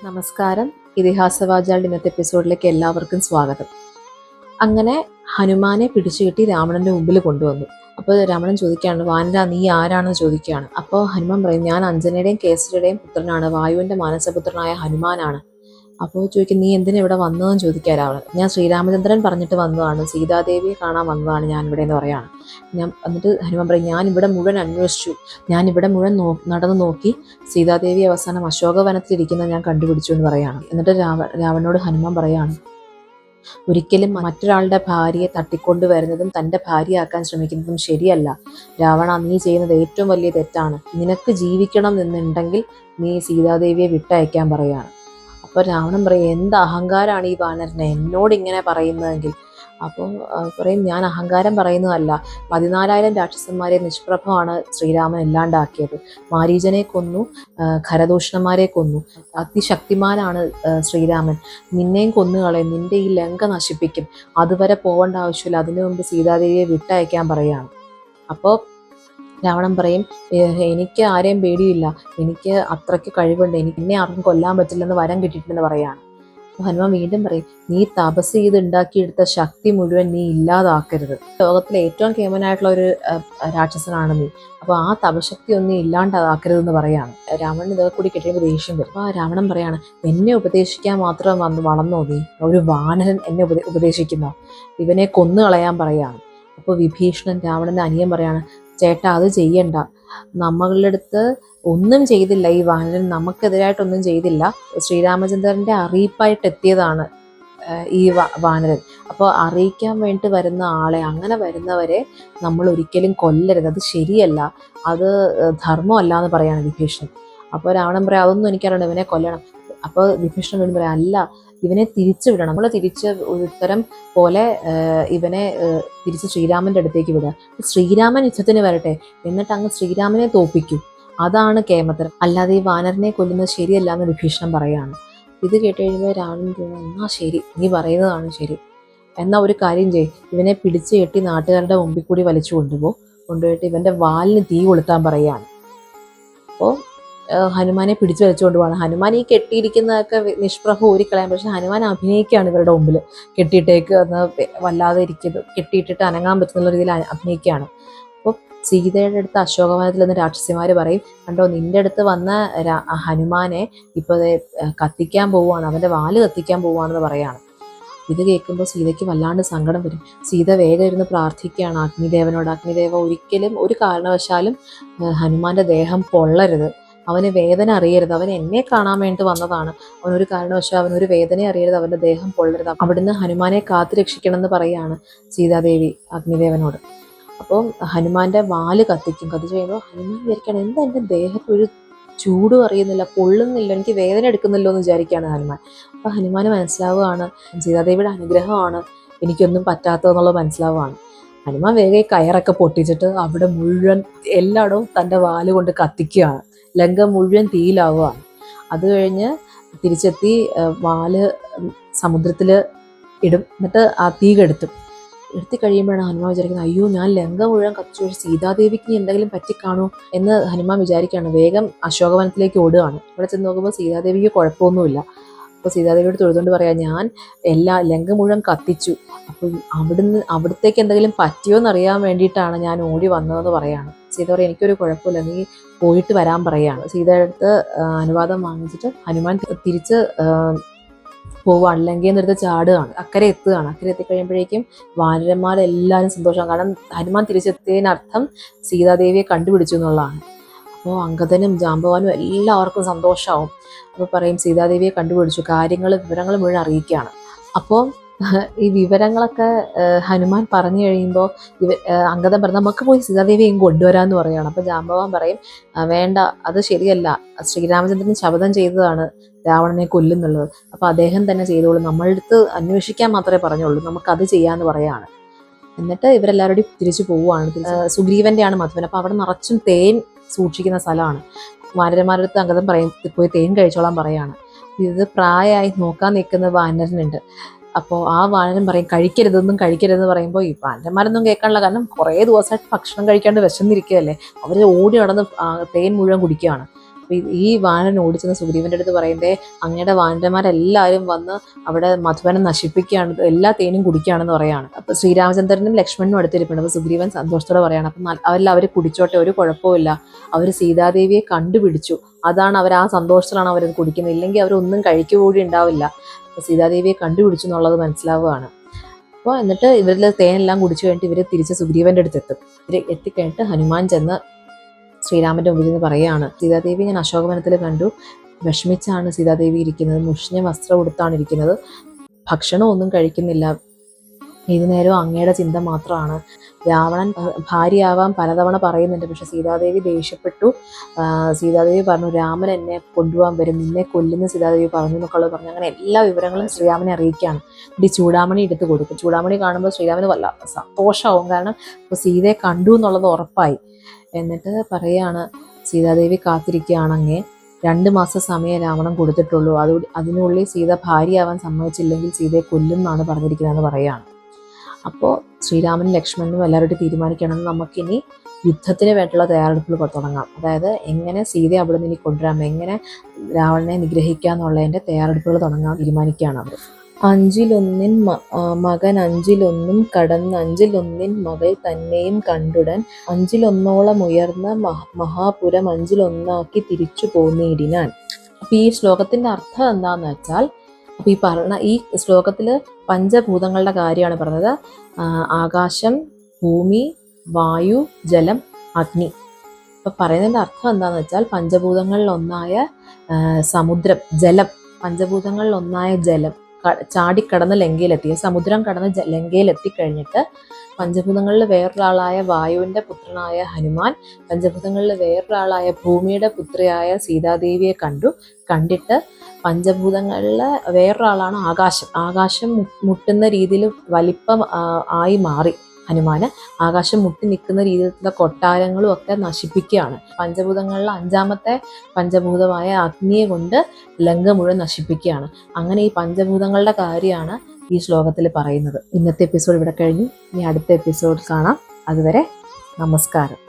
നമസ്കാരം. ഇതിഹാസവാചാളുടെ ഇന്നത്തെ എപ്പിസോഡിലേക്ക് എല്ലാവർക്കും സ്വാഗതം. അങ്ങനെ ഹനുമാനെ പിടിച്ചു കെട്ടി രാവണന്റെ മുമ്പിൽ കൊണ്ടുവന്നു. അപ്പോൾ രാവണൻ ചോദിക്കുകയാണ്, വാനര നീ ആരാണെന്ന് ചോദിക്കുകയാണ്. അപ്പോൾ ഹനുമാൻ പറയും, ഞാൻ അഞ്ജനയുടെയും കേസരിയുടെയും പുത്രനാണ്, വായുവിന്റെ മാനസപുത്രനായ ഹനുമാനാണ്. അപ്പോൾ ചോദിക്കും, നീ എന്തിനാ ഇവിടെ വന്നതെന്ന് ചോദിക്കാൻ രാവണൻ. ഞാൻ ശ്രീരാമചന്ദ്രൻ പറഞ്ഞിട്ട് വന്നതാണ്, സീതാദേവിയെ കാണാൻ വന്നതാണ് ഞാൻ ഇവിടെ എന്ന് പറയാണ്. എന്നിട്ട് ഹനുമാൻ പറയും, ഞാൻ ഇവിടെ മുഴുവൻ അന്വേഷിച്ചു, ഞാൻ ഇവിടെ മുഴുവൻ നടന്നു നോക്കി, സീതാദേവി അവസാനം അശോകവനത്തിലിരിക്കുന്നത് ഞാൻ കണ്ടുപിടിച്ചു എന്ന് പറയാണ്. എന്നിട്ട് രാവണനോട് ഹനുമാൻ പറയാണ്, ഒരിക്കലും മറ്റൊരാളുടെ ഭാര്യയെ തട്ടിക്കൊണ്ടു വരുന്നതും തൻ്റെ ഭാര്യയാക്കാൻ ശ്രമിക്കുന്നതും ശരിയല്ല രാവണ, നീ ചെയ്യുന്നത് ഏറ്റവും വലിയ തെറ്റാണ്. നിനക്ക് ജീവിക്കണം എന്നുണ്ടെങ്കിൽ നീ സീതാദേവിയെ വിട്ടയക്കാൻ പറയാണ്. അപ്പോൾ രാവണൻ പറയും, എന്ത് അഹങ്കാരമാണ് ഈ വാനരനെ എന്നോട് ഇങ്ങനെ പറയുന്നതെങ്കിൽ. അപ്പോൾ പറയും, ഞാൻ അഹങ്കാരം പറയുന്നതല്ല, 14,000 രാക്ഷസന്മാരെ നിഷ്പ്രഭമാണ് ശ്രീരാമൻ ഇല്ലാണ്ടാക്കിയത്. മാരീചനെ കൊന്നു, ഖരദൂഷണന്മാരെ കൊന്നു, അതിശക്തിമാനാണ് ശ്രീരാമൻ. നിന്നെയും കൊന്നുകളയും, നിന്റെ ഈ ലങ്ക നശിപ്പിക്കും, അതുവരെ പോകേണ്ട ആവശ്യമില്ല, അതിനു മുമ്പ് സീതാദേവിയെ വിട്ടയക്കാൻ പറയാണ്. അപ്പോൾ രാവണൻ പറയും, എനിക്ക് ആരെയും പേടിയില്ല, എനിക്ക് അത്രയ്ക്ക് കഴിവുണ്ട്, എന്നെ ആർക്കും കൊല്ലാൻ പറ്റില്ലെന്ന് വരം കിട്ടിയിട്ടുണ്ടെന്ന് പറയാണ്. ഹനുമാൻ വീണ്ടും പറയും, നീ തപസ് ചെയ്ത് ഉണ്ടാക്കിയെടുത്ത ശക്തി മുഴുവൻ നീ ഇല്ലാതാക്കരുത്. ലോകത്തിലെ ഏറ്റവും കേമനായിട്ടുള്ള ഒരു രാക്ഷസനാണ് നീ, അപ്പോൾ ആ തപശക്തി ഒന്നും ഇല്ലാണ്ടാക്കരുതെന്ന് പറയാണ്. രാവണൻ ഇതൊക്കെ കൂടി കിട്ടിയപ്പോൾ ദേഷ്യം വരും. അപ്പോൾ രാവണൻ പറയാണ്, എന്നെ ഉപദേശിക്കാൻ മാത്രം വളർന്നോ നീ, ഒരു വാനരൻ എന്നെ ഉപദേശിക്കുന്നോ, ഇവനെ കൊന്നു കളയാൻ പറയാണ്. അപ്പോൾ വിഭീഷണൻ രാവണന്റെ അനിയൻ പറയാണ്, ചേട്ടാ അത് ചെയ്യണ്ട, നമ്മളുടെ അടുത്ത് ഒന്നും ചെയ്തില്ല ഈ വാനരൻ, നമുക്കെതിരായിട്ടൊന്നും ചെയ്തില്ല, ശ്രീരാമചന്ദ്രന്റെ അറിയിപ്പായിട്ട് എത്തിയതാണ് ഈ വാനരൻ. അപ്പോൾ അറിയിക്കാൻ വേണ്ടി വരുന്ന ആളെ, അങ്ങനെ വരുന്നവരെ നമ്മൾ ഒരിക്കലും കൊല്ലരുത്, അത് ശരിയല്ല, അത് ധർമ്മമല്ല എന്ന് പറയാണ് വിഭീഷണൻ. അപ്പോൾ രാവണൻ പറയാം, അതൊന്നും എനിക്കറിയണം, ഇവനെ കൊല്ലണം. അപ്പോൾ വിഭീഷണൻ വീണ്ടും പറയാം, അല്ല, ഇവനെ തിരിച്ചു വിടണം, നമ്മൾ തിരിച്ച് ഉത്തരം പോലെ ഇവനെ തിരിച്ച് ശ്രീരാമന്റെ അടുത്തേക്ക് വിടുക, ശ്രീരാമൻ യുദ്ധത്തിന് വരട്ടെ, എന്നിട്ട് അങ്ങ് ശ്രീരാമനെ തോപ്പിക്കും, അതാണ് കേമത്തരം, അല്ലാതെ ഈ വാനരനെ കൊല്ലുന്നത് ശരിയല്ല എന്ന് വിഭീഷണൻ പറയാണ്. ഇത് കേട്ട് കഴിയുമ്പോൾ രാവണൻ തോന്നുന്നു, എന്നാ ശരി, നീ പറയുന്നതാണ് ശരി, എന്നാൽ ഒരു കാര്യം ചെയ്യ്, ഇവനെ പിടിച്ചു കെട്ടി നാട്ടുകാരുടെ മുമ്പിൽ കൂടി വലിച്ചു കൊണ്ടുപോയിട്ട് ഇവന്റെ വാലിന് തീ കൊളുത്താൻ പറയാണ്. അപ്പോൾ ഹനുമാനെ പിടിച്ചു വലിച്ചുകൊണ്ട് പോകണം. ഹനുമാൻ ഈ കെട്ടിയിരിക്കുന്നതൊക്കെ നിഷ്പ്രഭ ഊരിക്കളയാൻ, പക്ഷെ ഹനുമാൻ അഭിനയിക്കുകയാണ് ഇവരുടെ മുമ്പിൽ, കെട്ടിയിട്ടേക്ക് എന്ന് വല്ലാതെ ഇരിക്കുന്നത്, കെട്ടിയിട്ടിട്ട് അനങ്ങാൻ പറ്റുന്ന രീതിയിൽ അഭിനയിക്കുകയാണ്. അപ്പോൾ സീതയുടെ അടുത്ത് അശോകവനത്തിൽ നിന്ന് രാക്ഷസിമാർ പറയും, കണ്ടോ നിന്റെ അടുത്ത് വന്ന ഹനുമാനെ ഇപ്പോൾ കത്തിക്കാൻ പോവുകയാണ്, അവൻ്റെ വാല് കത്തിക്കാൻ പോവുകയാണെന്ന് പറയാണ്. ഇത് കേൾക്കുമ്പോൾ സീതയ്ക്ക് വല്ലാണ്ട് സങ്കടം വരും. സീത വേഗം ഇരുന്ന് പ്രാർത്ഥിക്കുകയാണ് അഗ്നിദേവനോട്, അഗ്നിദേവ ഒരിക്കലും ഒരു കാരണവശാലും ഹനുമാന്റെ ദേഹം പൊള്ളരുത്, അവന് വേദന അറിയരുത്, അവൻ എന്നെ കാണാൻ വേണ്ടി വന്നതാണ്, അവനൊരു കാരണവശാലും അവനൊരു വേദന അറിയരുത്, അവൻ്റെ ദേഹം പൊള്ളരുത്, അവിടുന്ന് ഹനുമാനെ കാത്തു രക്ഷിക്കണം എന്ന് പറയാണ് സീതാദേവി അഗ്നിദേവനോട്. അപ്പോൾ ഹനുമാന്റെ വാല് കത്തിക്കും. കത്തിച്ചു കഴിയുമ്പോൾ ഹനുമാൻ വിചാരിക്കുകയാണ്, എന്താ എൻ്റെ ദേഹത്ത് ഒരു ചൂടും അറിയുന്നില്ല, പൊള്ളുന്നില്ല, എനിക്ക് വേദന എടുക്കുന്നില്ലോ എന്ന് വിചാരിക്കുകയാണ് ഹനുമാൻ. അപ്പോൾ ഹനുമാന് മനസ്സിലാവുകയാണ് സീതാദേവിയുടെ അനുഗ്രഹമാണ് എനിക്കൊന്നും പറ്റാത്തതെന്നുള്ളത് മനസ്സിലാവുകയാണ്. ഹനുമാൻ വേഗം കയറൊക്കെ പൊട്ടിച്ചിട്ട് അവിടെ മുഴുവൻ എല്ലായിടവും തൻ്റെ വാല് കൊണ്ട് കത്തിക്കുകയാണ്, ലങ്ക മുഴുവൻ തീയിലാവുകയാണ്. അത് കഴിഞ്ഞ് തിരിച്ചെത്തി വാല് സമുദ്രത്തിൽ ഇടും, എന്നിട്ട് ആ തീ കെടുത്തും. എടുത്തി കഴിയുമ്പോഴാണ് ഹനുമാൻ വിചാരിക്കുന്നത്, അയ്യോ ഞാൻ ലങ്ക മുഴുവൻ കത്തിച്ചു, സീതാദേവിക്ക് എന്തെങ്കിലും പറ്റിക്കാണോ എന്ന് ഹനുമാൻ വിചാരിക്കുകയാണ്. വേഗം അശോകവനത്തിലേക്ക് ഓടുകയാണ്. ഇവിടെ ചെന്ന് നോക്കുമ്പോൾ സീതാദേവിക്ക് കുഴപ്പമൊന്നുമില്ല. അപ്പോൾ സീതാദേവിയോട് തൊഴുതുകൊണ്ട് പറയാം, ഞാൻ ലങ്ക മുഴുവൻ കത്തിച്ചു, അപ്പോൾ അവിടത്തേക്ക് എന്തെങ്കിലും പറ്റിയോ എന്നറിയാൻ വേണ്ടിയിട്ടാണ് ഞാൻ ഓടി വന്നതെന്ന് പറയാണ്. സീത പറയും, എനിക്കൊരു കുഴപ്പമില്ല, നീ പോയിട്ട് വരാൻ പറയാണ്. സീതയുടെ അടുത്ത് അനുവാദം വാങ്ങിച്ചിട്ട് ഹനുമാൻ തിരിച്ച് പോവുകയാണ്, ലങ്കയിൽ നിന്നെടുത്ത് ചാടുകയാണ്, അക്കരെ എത്തുകയാണ്. അക്കരെ എത്തിക്കഴിയുമ്പോഴേക്കും വാനരന്മാരെല്ലാവരും സന്തോഷമാണ്, കാരണം ഹനുമാൻ തിരിച്ചെത്തിയതിനർത്ഥം സീതാദേവിയെ കണ്ടുപിടിച്ചു എന്നുള്ളതാണ്. അപ്പോൾ അങ്കദനും ജാമ്പവാനും എല്ലാവർക്കും സന്തോഷമാവും. അപ്പോൾ പറയും, സീതാദേവിയെ കണ്ടുപിടിച്ചു, വിവരങ്ങൾ മുഴുവൻ അറിയിക്കുകയാണ്. അപ്പോൾ ഈ വിവരങ്ങളൊക്കെ ഹനുമാൻ പറഞ്ഞു കഴിയുമ്പോൾ അങ്കദൻ പറഞ്ഞു, നമുക്ക് പോയി സീതാദേവിയും കൊണ്ടുവരാമെന്ന് പറയുകയാണ്. അപ്പോൾ ജാമ്പവാൻ പറയും, വേണ്ട, അത് ശരിയല്ല, ശ്രീരാമചന്ദ്രൻ ശപഥം ചെയ്തതാണ് രാവണനെ കൊല്ലുന്നുള്ളത്, അപ്പോൾ അദ്ദേഹം തന്നെ ചെയ്തോളൂ, നമ്മളുടെ അടുത്ത് അന്വേഷിക്കാൻ മാത്രമേ പറഞ്ഞുള്ളൂ, നമുക്കത് ചെയ്യാമെന്ന് പറയാണ്. എന്നിട്ട് ഇവരെല്ലാവരോടും തിരിച്ചു പോവുകയാണ്. സുഗ്രീവൻ്റെയാണ് മധുവൻ. അപ്പോൾ അവിടെ നിറച്ചും തേൻ സൂക്ഷിക്കുന്ന സ്ഥലമാണ്. വാനരന്മാരുടെ അടുത്ത് അങ്കദൻ പറയും, പോയി തേൻ കഴിച്ചോളാൻ പറയാണ്. ഇത് പ്രായമായി നോക്കാൻ നിൽക്കുന്ന വാനരനുണ്ട്. അപ്പോൾ ആ വാനരൻ പറയും, കഴിക്കരുതെന്ന് പറയുമ്പോൾ ഈ വാനരന്മാരൊന്നും കേൾക്കാനുള്ള, കാരണം കുറേ ദിവസമായിട്ട് ഭക്ഷണം കഴിക്കാണ്ട് വിശന്നിരിക്കുകയല്ലേ, അവർ ഓടി നടന്ന് തേൻ മുഴുവൻ കുടിക്കുകയാണ്. ഈ വാനരൻ ഓടിച്ചെന്ന് സുഗ്രീവന്റെ അടുത്ത് പറയുന്നേ, അങ്ങയുടെ വാനരന്മാരെല്ലാവരും വന്ന് അവിടെ മധുവനം നശിപ്പിക്കുകയാണ്, എല്ലാ തേനും കുടിക്കുകയാണെന്ന് പറയാണ്. അപ്പൊ ശ്രീരാമചന്ദ്രനും ലക്ഷ്മണനും അടുത്തിരിപ്പുണ്ട്. അപ്പൊ സുഗ്രീവൻ സന്തോഷത്തോടെ പറയാണ്, അപ്പം അവരെല്ലാം അവർ കുടിച്ചോട്ടെ, ഒരു കുഴപ്പമില്ല, അവർ സീതാദേവിയെ കണ്ടുപിടിച്ചു, അതാണ് അവർ, ആ സന്തോഷത്തിലാണ് അവരത് കുടിക്കുന്നത്, ഇല്ലെങ്കിൽ അവരൊന്നും കഴിക്കുകൂടി ഉണ്ടാവില്ല. അപ്പൊ സീതാദേവിയെ കണ്ടുപിടിച്ചു എന്നുള്ളത് മനസ്സിലാവുകയാണ്. അപ്പോൾ എന്നിട്ട് ഇവരിൽ തേനെല്ലാം കുടിച്ചു കഴിഞ്ഞിട്ട് ഇവർ തിരിച്ച് സുഗ്രീവന്റെ അടുത്ത് എത്തും. ഇവർ എത്തിക്കഴിഞ്ഞിട്ട് ഹനുമാൻ ചെന്ന് ശ്രീരാമന്റെ മുമ്പിൽ നിന്ന് പറയുകയാണ്, സീതാദേവി ഞാൻ അശോകവനത്തിൽ കണ്ടു, വിഷമിച്ചാണ് സീതാദേവി ഇരിക്കുന്നത്, മുഷിഞ്ഞ വസ്ത്രം ഉടുത്താണ് ഇരിക്കുന്നത്, ഭക്ഷണം ഒന്നും കഴിക്കുന്നില്ല, ഏതു നേരവും അങ്ങയുടെ ചിന്ത മാത്രമാണ്. രാവണൻ ഭാര്യയാവാൻ പലതവണ പറയുന്നുണ്ട്, പക്ഷെ സീതാദേവി ദേഷ്യപ്പെട്ടു. സീതാദേവി പറഞ്ഞു, രാമൻ എന്നെ കൊണ്ടുപോകാൻ വരും, നിന്നെ കൊല്ലുന്ന സീതാദേവി പറഞ്ഞു എന്നൊക്കെ പറഞ്ഞു. അങ്ങനെ എല്ലാ വിവരങ്ങളും ശ്രീരാമനെ അറിയിക്കുകയാണ്. ഈ ചൂടാമണി എടുത്ത് കൊടുക്കും. ചൂടാമണി കാണുമ്പോൾ ശ്രീരാമന് വല്ല സന്തോഷമാവും, കാരണം ഇപ്പോൾ സീതയെ കണ്ടു എന്നുള്ളത് ഉറപ്പായി. എന്നിട്ട് പറയാണ്, സീതാദേവി കാത്തിരിക്കുകയാണെങ്കിൽ 2 മാസം സമയം രാവണൻ കൊടുത്തിട്ടുള്ളൂ, അതിനുള്ളിൽ സീത ഭാര്യയാവാൻ സമ്മതിച്ചില്ലെങ്കിൽ സീതയെ കൊല്ലുമെന്നാണ് പറഞ്ഞിരിക്കുന്നതെന്ന് പറയുകയാണ്. അപ്പോൾ ശ്രീരാമനും ലക്ഷ്മണനും എല്ലാവരോടും തീരുമാനിക്കണം, നമുക്കിനി യുദ്ധത്തിന് വേണ്ടിയുള്ള തയ്യാറെടുപ്പുകൾ തുടങ്ങാം. അതായത് എങ്ങനെ സീതയെ അവിടെ നിന്ന് ഇനി കൊണ്ടുവരാം, എങ്ങനെ രാവണനെ നിഗ്രഹിക്കുക എന്നുള്ളതിൻ്റെ തയ്യാറെടുപ്പുകൾ തുടങ്ങാൻ തീരുമാനിക്കുകയാണ് അവർ. 5-1 മകൻ 5-1 കടന്ന് 5-1 മകൾ തന്നെയും കണ്ടുടൻ 5-1 ഉയർന്ന മഹാപുരം 5-1 തിരിച്ചു പോന്നിടിനാൻ. അപ്പൊ ഈ ശ്ലോകത്തിന്റെ അർത്ഥം എന്താന്ന് വെച്ചാൽ, അപ്പൊ ഈ ശ്ലോകത്തിൽ പഞ്ചഭൂതങ്ങളുടെ കാര്യമാണ് പറഞ്ഞത്. ആകാശം, ഭൂമി, വായു, ജലം, അഗ്നി. അപ്പൊ പറയുന്നതിന്റെ അർത്ഥം എന്താന്ന് വെച്ചാൽ, പഞ്ചഭൂതങ്ങളിൽ ഒന്നായ സമുദ്രം, ജലം, പഞ്ചഭൂതങ്ങളിൽ ഒന്നായ ജലം ചാടിക്കടന്ന് ലങ്കയിലെത്തി, സമുദ്രം കടന്ന് ലങ്കയിലെത്തിക്കഴിഞ്ഞിട്ട് പഞ്ചഭൂതങ്ങളിൽ വേറൊരാളായ വായുവിന്റെ പുത്രനായ ഹനുമാൻ പഞ്ചഭൂതങ്ങളിൽ വേറൊരാളായ ഭൂമിയുടെ പുത്രിയായ സീതാദേവിയെ കണ്ടിട്ട് പഞ്ചഭൂതങ്ങളിൽ വേറൊരാളാണ് ആകാശം മുട്ടുന്ന രീതിയിൽ വലിപ്പം ആയി മാറി ഹനുമാന്. ആകാശം മുട്ടി നിൽക്കുന്ന രീതിയിലുള്ള കൊട്ടാരങ്ങളും ഒക്കെ നശിപ്പിക്കുകയാണ്. പഞ്ചഭൂതങ്ങളിലെ 5ാമത്തെ പഞ്ചഭൂതമായ അഗ്നിയെ കൊണ്ട് ലങ്ക മുഴുവൻ നശിപ്പിക്കുകയാണ്. അങ്ങനെ ഈ പഞ്ചഭൂതങ്ങളുടെ കാര്യമാണ് ഈ ശ്ലോകത്തിൽ പറയുന്നത്. ഇന്നത്തെ എപ്പിസോഡ് ഇവിടെ കഴിഞ്ഞു. ഇനി അടുത്ത എപ്പിസോഡ് കാണാം. അതുവരെ നമസ്കാരം.